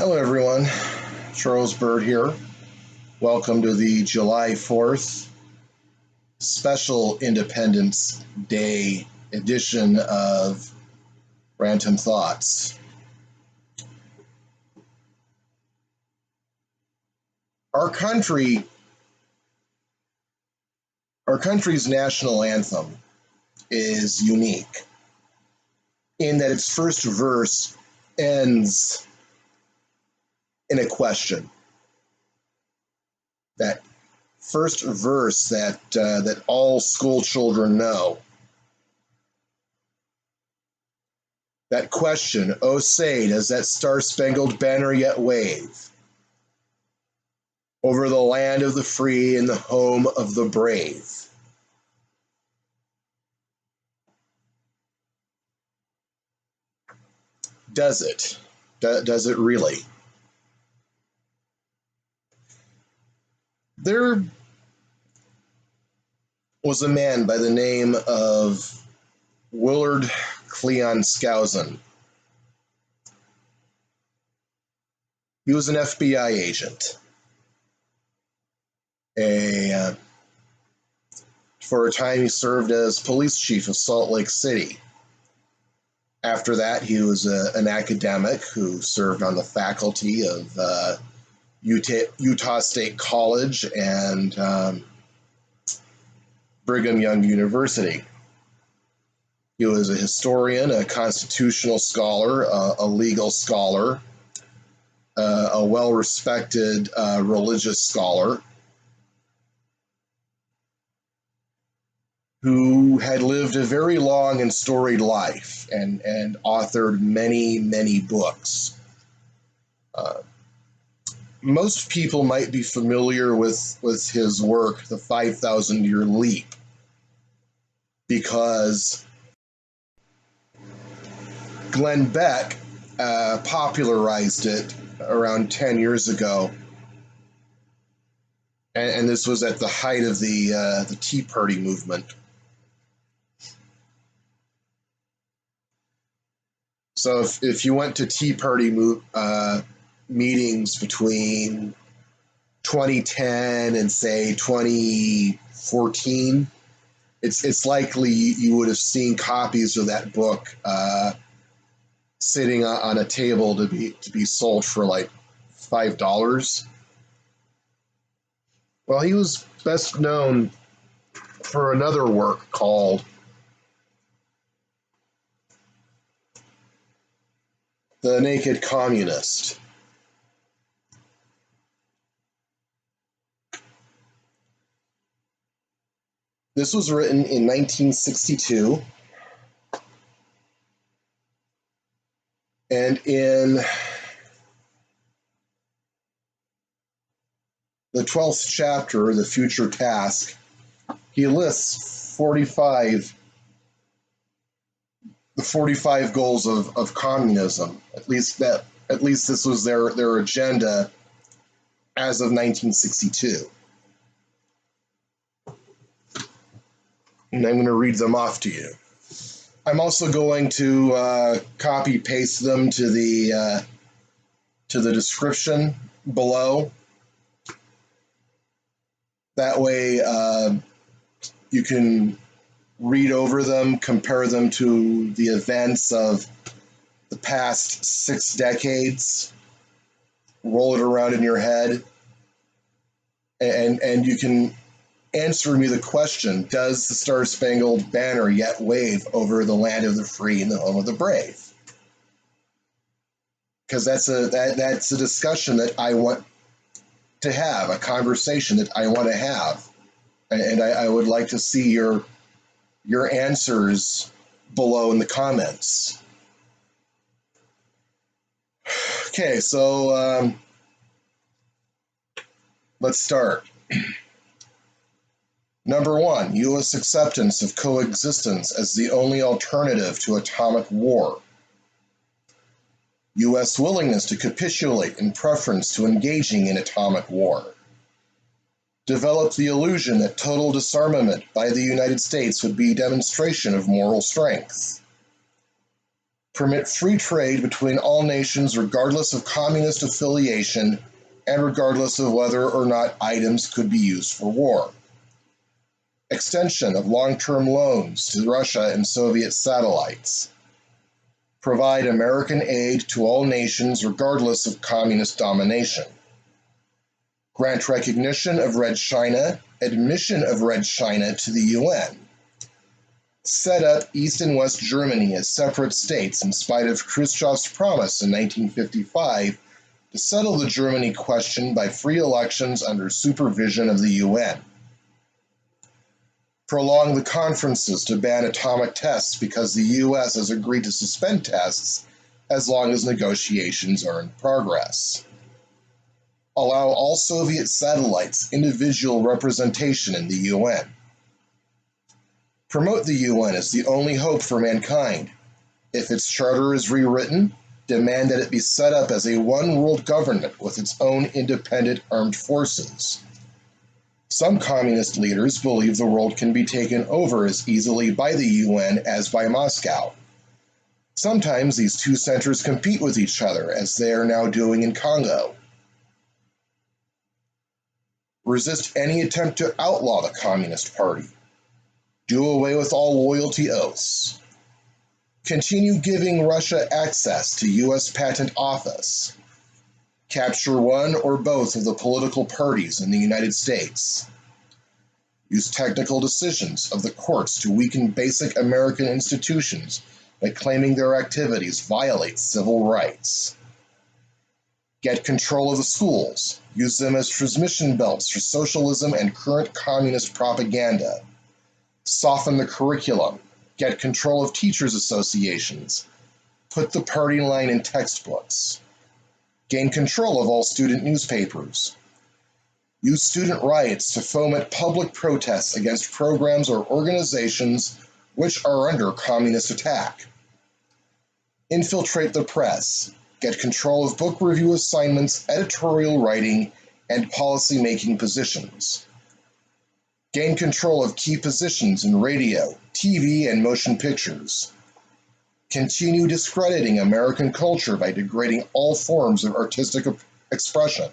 Hello, everyone. Charles Bird here. Welcome to the July 4th special Independence Day edition of Rant-Om Thoughts. Our country's national anthem is unique in that its first verse ends in a question. That first verse that all school children know. That question, oh say, does that Star Spangled Banner yet wave over the land of the free and the home of the brave? Does it? Does it really? There was a man by the name of Willard Cleon Skousen. He was an FBI agent. For a time, he served as police chief of Salt Lake City. After that, he was an academic who served on the faculty of Utah State College and Brigham Young University. He was a historian, a constitutional scholar, a legal scholar, a well-respected religious scholar who had lived a very long and storied life and authored many, many books. Most people might be familiar with his work, The 5,000-Year Leap, because Glenn Beck popularized it around 10 years ago, and this was at the height of the Tea Party movement. So if you went to Tea Party meetings between 2010 and say 2014, it's likely you would have seen copies of that book sitting on a table to be sold for like $5. Well, he was best known for another work called The Naked Communist. This was written in 1962, and in the 12th chapter, The Future Task, he lists the 45 goals of communism. At least this was their agenda as of 1962. And I'm going to read them off to you. I'm also going to copy paste them to the description below. That way you can read over them, compare them to the events of the past 6 decades, roll it around in your head, and you can answer me the question, does the Star Spangled Banner yet wave over the land of the free and the home of the brave? Because that's a discussion that I want to have, a conversation that I want to have. And I would like to see your answers below in the comments. Okay, so let's start. Number 1, U.S. acceptance of coexistence as the only alternative to atomic war. U.S. willingness to capitulate in preference to engaging in atomic war. Developed the illusion that total disarmament by the United States would be demonstration of moral strength. permit free trade between all nations regardless of communist affiliation and regardless of whether or not items could be used for war. Extension of long-term loans to Russia and Soviet satellites. Provide American aid to all nations regardless of communist domination. Grant recognition of Red China, admission of Red China to the UN. Set up East and West Germany as separate states in spite of Khrushchev's promise in 1955 to settle the Germany question by free elections under supervision of the UN. Prolong the conferences to ban atomic tests because the US has agreed to suspend tests as long as negotiations are in progress. Allow all Soviet satellites individual representation in the UN. Promote the UN as the only hope for mankind. If its charter is rewritten, demand that it be set up as a one-world government with its own independent armed forces. Some communist leaders believe the world can be taken over as easily by the UN as by Moscow. Sometimes these two centers compete with each other, as they are now doing in Congo. Resist any attempt to outlaw the Communist Party. Do away with all loyalty oaths. Continue giving Russia access to U.S. Patent Office. Capture one or both of the political parties in the United States. Use technical decisions of the courts to weaken basic American institutions by claiming their activities violate civil rights. Get control of the schools. Use them as transmission belts for socialism and current communist propaganda. Soften the curriculum. Get control of teachers' associations. Put the party line in textbooks. Gain control of all student newspapers. Use student riots to foment public protests against programs or organizations which are under communist attack. Infiltrate the press. Get control of book review assignments, editorial writing, and policy-making positions. Gain control of key positions in radio, TV, and motion pictures. Continue discrediting American culture by degrading all forms of artistic expression.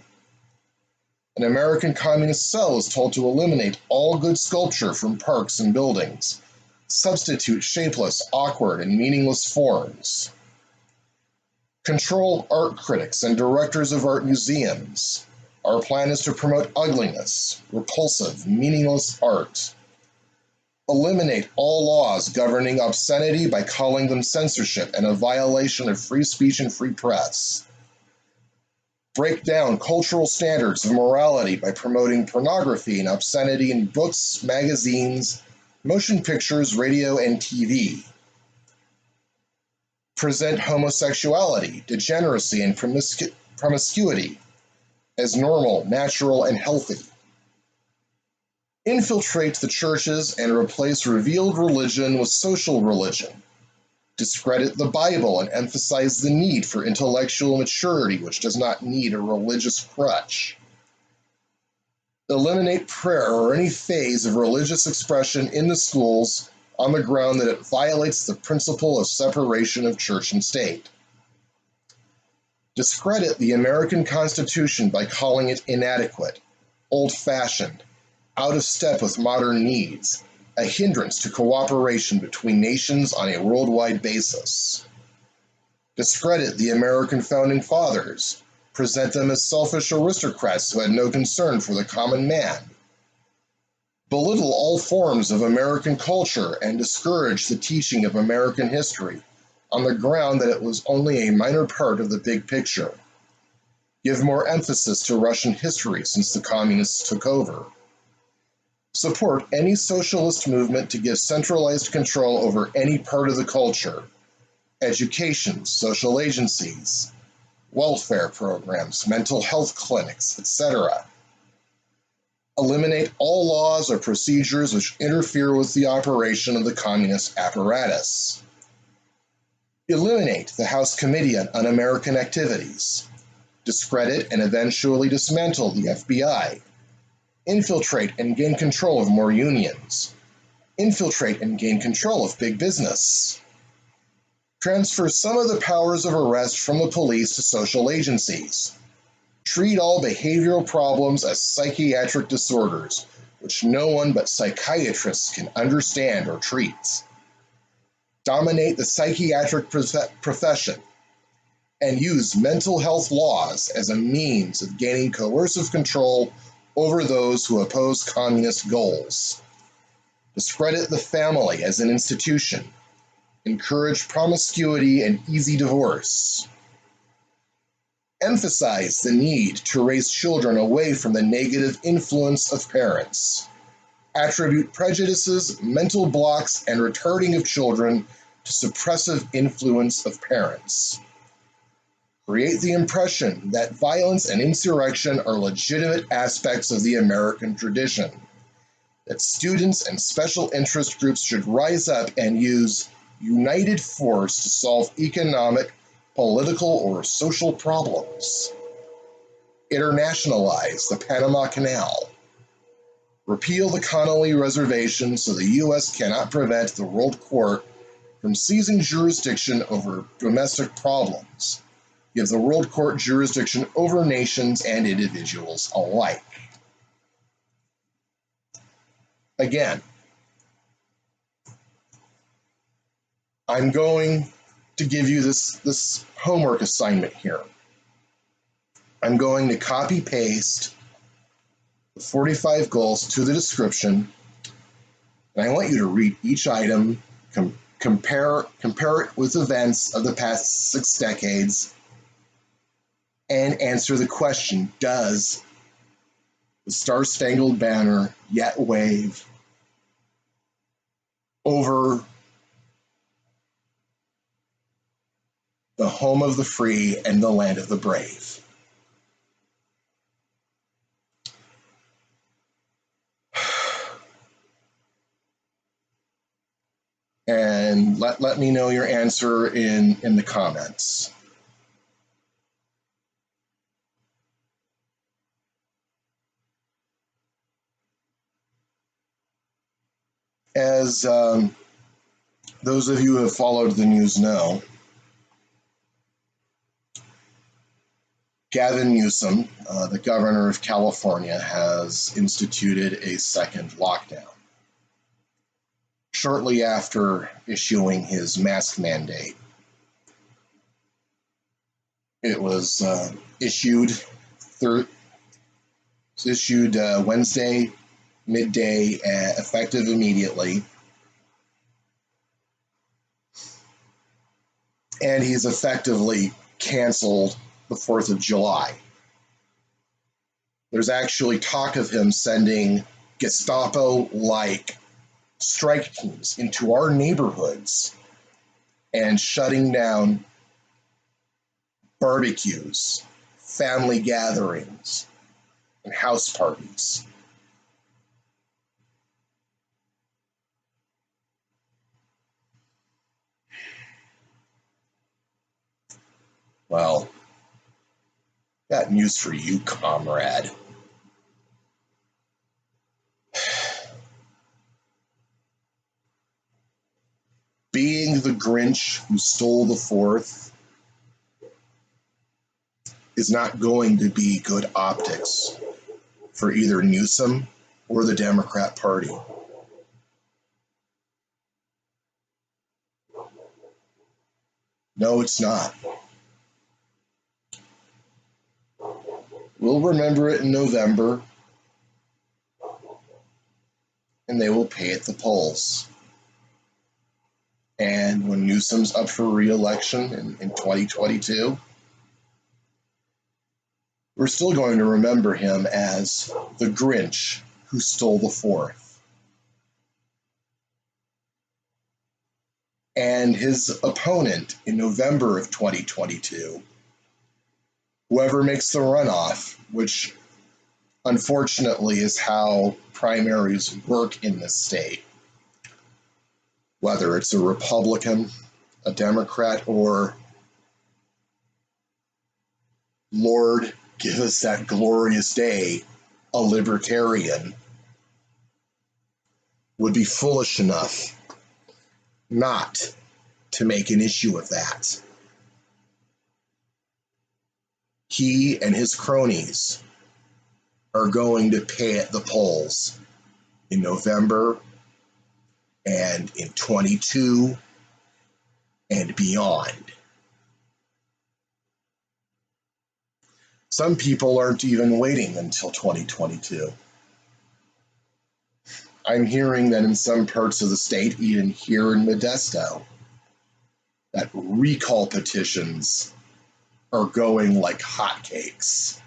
An American communist cell is told to eliminate all good sculpture from parks and buildings, substitute shapeless, awkward, and meaningless forms. Control art critics and directors of art museums. Our plan is to promote ugliness, repulsive, meaningless art. Eliminate all laws governing obscenity by calling them censorship and a violation of free speech and free press. Break down cultural standards of morality by promoting pornography and obscenity in books, magazines, motion pictures, radio, and TV. Present homosexuality, degeneracy, and promiscuity as normal, natural, and healthy. Infiltrate the churches and replace revealed religion with social religion. Discredit the Bible and emphasize the need for intellectual maturity, which does not need a religious crutch. Eliminate prayer or any phase of religious expression in the schools on the ground that it violates the principle of separation of church and state. Discredit the American Constitution by calling it inadequate, old-fashioned, out of step with modern needs, a hindrance to cooperation between nations on a worldwide basis. Discredit the American Founding Fathers, present them as selfish aristocrats who had no concern for the common man. Belittle all forms of American culture and discourage the teaching of American history on the ground that it was only a minor part of the big picture. Give more emphasis to Russian history since the communists took over. Support any socialist movement to give centralized control over any part of the culture, education, social agencies, welfare programs, mental health clinics, etc. Eliminate all laws or procedures which interfere with the operation of the communist apparatus. Eliminate the House Committee on Un-American Activities. Discredit and eventually dismantle the FBI. Infiltrate and gain control of more unions. Infiltrate and gain control of big business. Transfer some of the powers of arrest from the police to social agencies. Treat all behavioral problems as psychiatric disorders, which no one but psychiatrists can understand or treat. Dominate the psychiatric profession and use mental health laws as a means of gaining coercive control over those who oppose communist goals. Discredit the family as an institution. Encourage promiscuity and easy divorce. Emphasize the need to raise children away from the negative influence of parents. Attribute prejudices, mental blocks, and retarding of children to suppressive influence of parents. Create the impression that violence and insurrection are legitimate aspects of the American tradition, that students and special interest groups should rise up and use united force to solve economic, political, or social problems. Internationalize the Panama Canal. Repeal the Connolly Reservation so the U.S. cannot prevent the World Court from seizing jurisdiction over domestic problems. Give the World Court jurisdiction over nations and individuals alike. Again, I'm going to give you this homework assignment here. I'm going to copy-paste the 45 goals to the description, and I want you to read each item, compare it with events of the past 6 decades, and answer the question, does the Star Spangled Banner yet wave over the home of the free and the land of the brave? And let me know your answer in the comments. As those of you who have followed the news know, Gavin Newsom, the governor of California, has instituted a second lockdown. Shortly after issuing his mask mandate, it was issued Wednesday midday, effective immediately, and he's effectively canceled the 4th of July. There's actually talk of him sending Gestapo-like strike teams into our neighborhoods and shutting down barbecues, family gatherings, and house parties. Well, got news for you, comrade. Being the Grinch who stole the 4th is not going to be good optics for either Newsom or the Democrat Party. No, it's not. We'll remember it in November, and they will pay at the polls. And when Newsom's up for re-election in 2022, we're still going to remember him as the Grinch who stole the 4th. And his opponent in November of 2022, whoever makes the runoff, which unfortunately is how primaries work in this state, whether it's a Republican, a Democrat, or, Lord, give us that glorious day, a libertarian, would be foolish enough not to make an issue of that. He and his cronies are going to pay at the polls in November and in 22 and beyond. Some people aren't even waiting until 2022. I'm hearing that in some parts of the state, even here in Modesto, that recall petitions are going like hotcakes.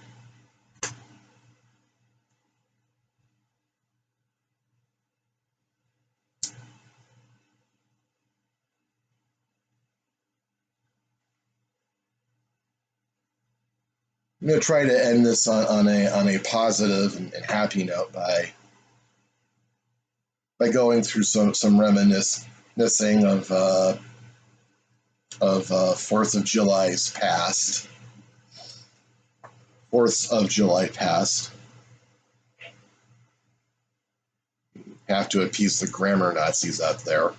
I'm going to try to end this on a positive and happy note by going through some reminiscing of 4th of July's past. 4th of July past. Have to appease the grammar Nazis out there.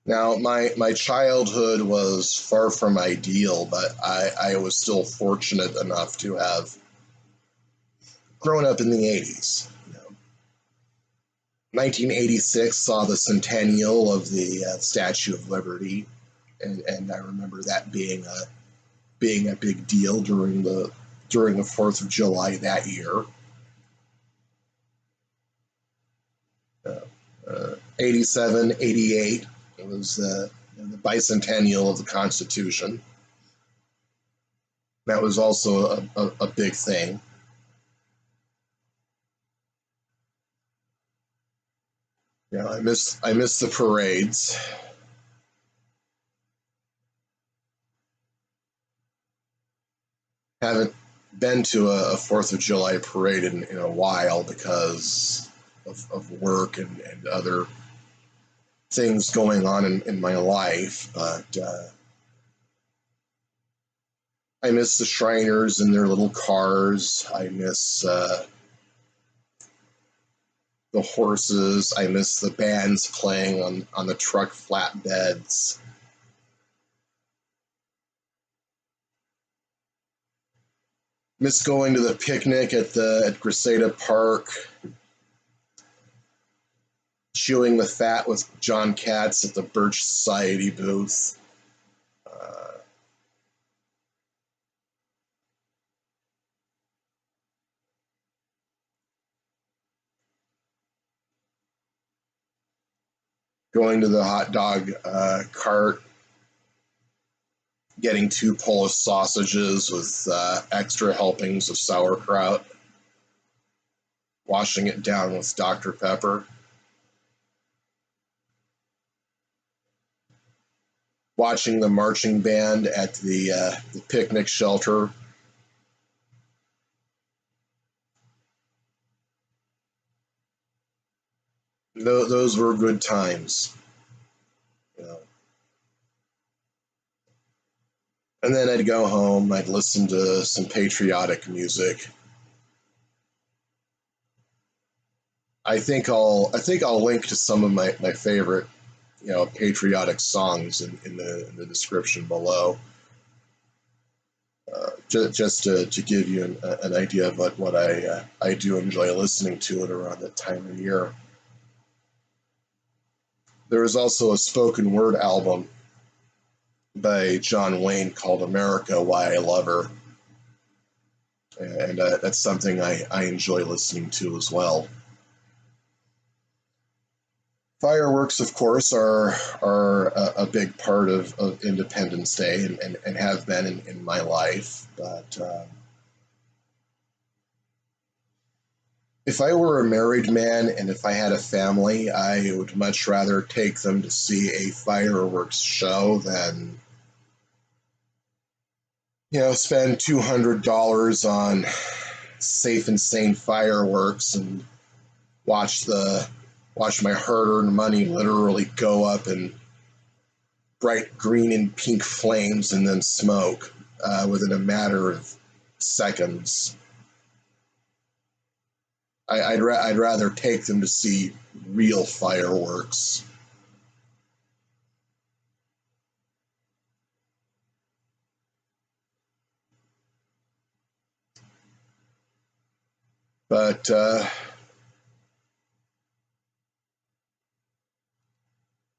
Now, my childhood was far from ideal, but I was still fortunate enough to have grown up in the 80s. 1986 saw the centennial of the Statue of Liberty, and I remember that being a big deal during the 4th of July that year. 87, 88. It was the bicentennial of the Constitution. That was also a big thing. I miss the parades. Haven't been to a 4th of July parade in a while because of work and other things going on in my life, but I miss the Shriners and their little cars. I miss the horses. I miss the bands playing on the truck flatbeds. Miss going to the picnic at Grisada Park, chewing the fat with John Katz at the Birch Society booth. Going to the hot dog cart, getting 2 Polish sausages with extra helpings of sauerkraut, washing it down with Dr. Pepper. Watching the marching band at the picnic shelter. Those were good times. And then I'd go home, I'd listen to some patriotic music. I think I'll link to some of my favorite patriotic songs in the description below, just to give you an idea of what I do enjoy listening to it around that time of year. There is also a spoken word album by John Wayne called America, Why I Love Her, and that's something I enjoy listening to as well. Fireworks, of course, are a big part of Independence Day and have been in my life. But if I were a married man and if I had a family, I would much rather take them to see a fireworks show than spend $200 on safe and sane fireworks and watch my hard-earned money literally go up in bright green and pink flames and then smoke within a matter of seconds. I'd rather take them to see real fireworks. But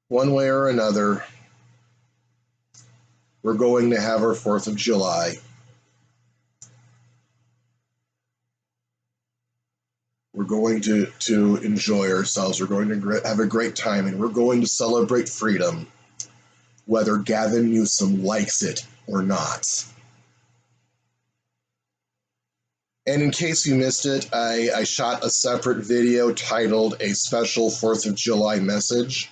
one way or another, we're going to have our 4th of July. We're going to enjoy ourselves. We're going to have a great time, and we're going to celebrate freedom, whether Gavin Newsom likes it or not. And in case you missed it, I shot a separate video titled A Special 4th of July Message.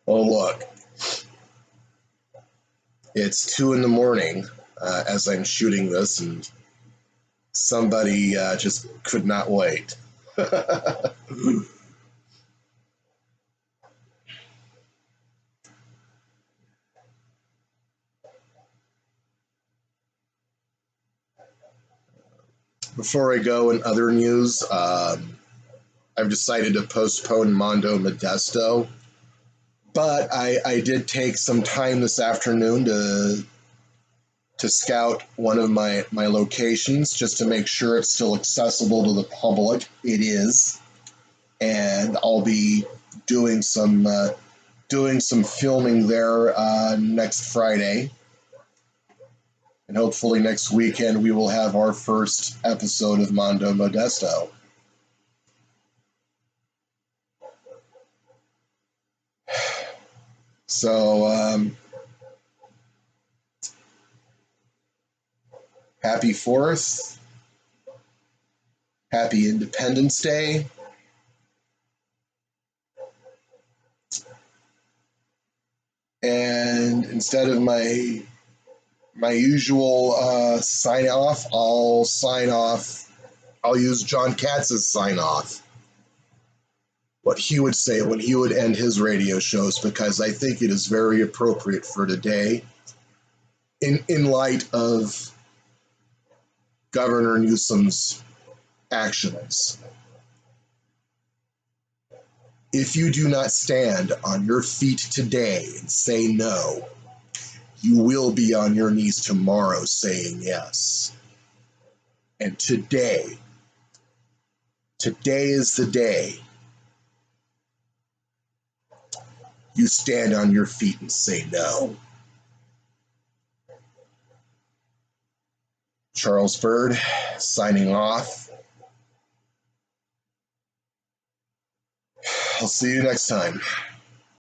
Oh, look. It's 2 in the morning as I'm shooting this, and somebody just could not wait. Before I go, in other news, I've decided to postpone Mondo Modesto, but I did take some time this afternoon to scout one of my locations just to make sure it's still accessible to the public. It is, and I'll be doing some filming there next Friday. And hopefully next weekend we will have our first episode of Mondo Modesto. So, happy 4th. Happy Independence Day. And instead of my usual sign off, I'll use John Katz's sign off. What he would say when he would end his radio shows, because I think it is very appropriate for today in light of Governor Newsom's actions. If you do not stand on your feet today and say no, you will be on your knees tomorrow saying yes. And today is the day you stand on your feet and say no. Charles Bird, signing off. I'll see you next time.